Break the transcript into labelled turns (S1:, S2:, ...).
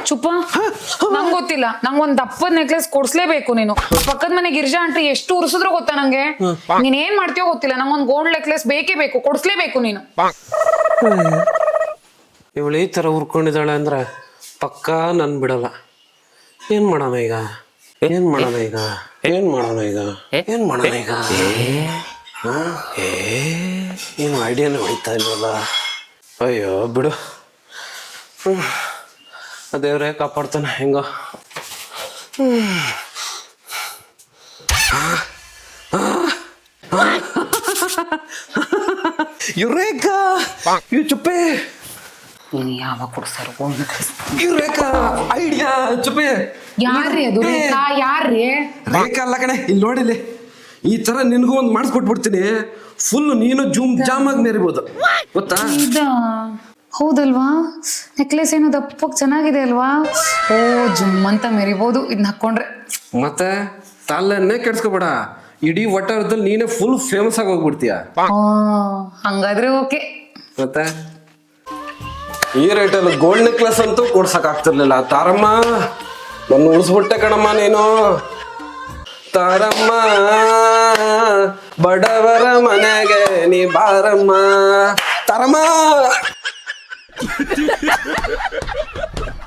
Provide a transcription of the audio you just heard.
S1: ಚುಪ್ಪ ನಂಗೆ ಗೊತ್ತಿಲ್ಲ ನಂಗೊಂದ್ ದಪ್ಪದ ನೆಕ್ಲೆಸ್ ಕೊಡ್ಸ್ಲೇಬೇಕು ನೀನು. ಪಕ್ಕದ ಮನೆ ಗಿರ್ಜಾ ಆಂಟಿ ಎಷ್ಟು ಉರ್ಸಿದ್ರು ಗೊತ್ತಾ ನಂಗೆ. ನೀನ್ ಏನ್ ಮಾಡ್ತೀಯೋ ಗೊತ್ತಿಲ್ಲ, ನಂಗೊಂದ್ ಗೋಲ್ಡ್ ನೆಕ್ಲೆಸ್ ಬೇಕೇ ಬೇಕು, ಕೊಡ್ಸ್ಲೇಬೇಕು ನೀನು.
S2: ಇವಳು ಈ ತರ ಉರ್ಕೊಂಡಿದ್ದಾಳೆ ಅಂದ್ರೆ ಪಕ್ಕ ನನ್ ಬಿಡಲ್ಲ. ಏನ್ ಮಾಡೋಣ ಈಗ ಏನ್ ಮಾಡೋಣ ಈಗ ಏನ್ ಮಾಡೋಣ ಈಗ ಏನ್ ಮಾಡೋಣ ಈಗ ಏನು ಐಡಿಯಾನೇ ಹೊಡಿತಾ ಇಲ್ವಲ್ಲ. ಅಯ್ಯೋ ಬಿಡು, ದೇವ್ರೇ ಕಾಪಾಡ್ತಾನೆ ಹೆಂಗೋ. ಯುರೇಕಾ ಇವ್ ಚುಪ್ಪೆ
S1: ನೀನು ಯಾವಾಗ ಕೊಡ್ಸಾರು ಗೋಲ್ಡ್ ನೆಕ್ಲೆಸ್?
S2: ಯುರೇಕಾ ಐಡಿಯಾ ಚುಪ್ಪೆ.
S1: ಯಾರ್ರಿ ಅದು? ರೇಖಾ ಯಾರ್ರಿ?
S2: ರೇಖಾ ಅಲ್ಲ ಕಣೆ, ಇಲ್ಲಿ ನೋಡಿಲಿ ಈ ತರ ನಿನ್ಗೂ ಒಂದು ಮಾಡಿಸ್ಕೊಟ್ಬಿಡ್ತೀನಿ. ಫುಲ್ ನೀನು ಜೂಮ್ ಜಾಮ್ ಆಗಿ ಮೇರಿಬೋದು ಗೊತ್ತಾ?
S1: ಹೌದಲ್ವಾ? ನೆಕ್ಲೆಸ್ ಏನೋ ದಪ್ಪಕ್ಕೆ ಚೆನ್ನಾಗಿದೆ ಅಲ್ವಾ? ಓ ಜುಮ್ ಅಂತ ಮೆರಿಬೋದು ಇದನ್ನ ಹಾಕೊಂಡ್ರೆ.
S2: ಮತ್ತೆ ತಲೆನೇ ಕೆಡ್ಸ್ಕೊಬೇಡ, ಇಡೀ ವಟಾರದಲ್ಲಿ ನೀನೇ ಫುಲ್ ಫೇಮಸ್ ಆಗಿ ಹೋಗ್ಬಿಡ್ತೀಯ.
S1: ಹಂಗಾದ್ರೆ ಓಕೆ.
S2: ಮತ್ತೆ ಈ ರೇಟಲ್ಲಿ ಗೋಲ್ಡ್ ನೆಕ್ಲೆಸ್ ಅಂತೂ ಕೊಡ್ಸಕ್ ಆಗ್ತಿರ್ಲಿಲ್ಲ. ತಾರಮ್ಮ ನನ್ನ ಉಳಿಸ್ಬಿಟ್ಟೆ ಕಣಮ್ಮ ನೀನು. ತಾರಮ್ಮ ಬಡವರ ಮನೆಗೆ ನೀ ಬಾರಮ್ಮ ತಾರಮ್ಮ.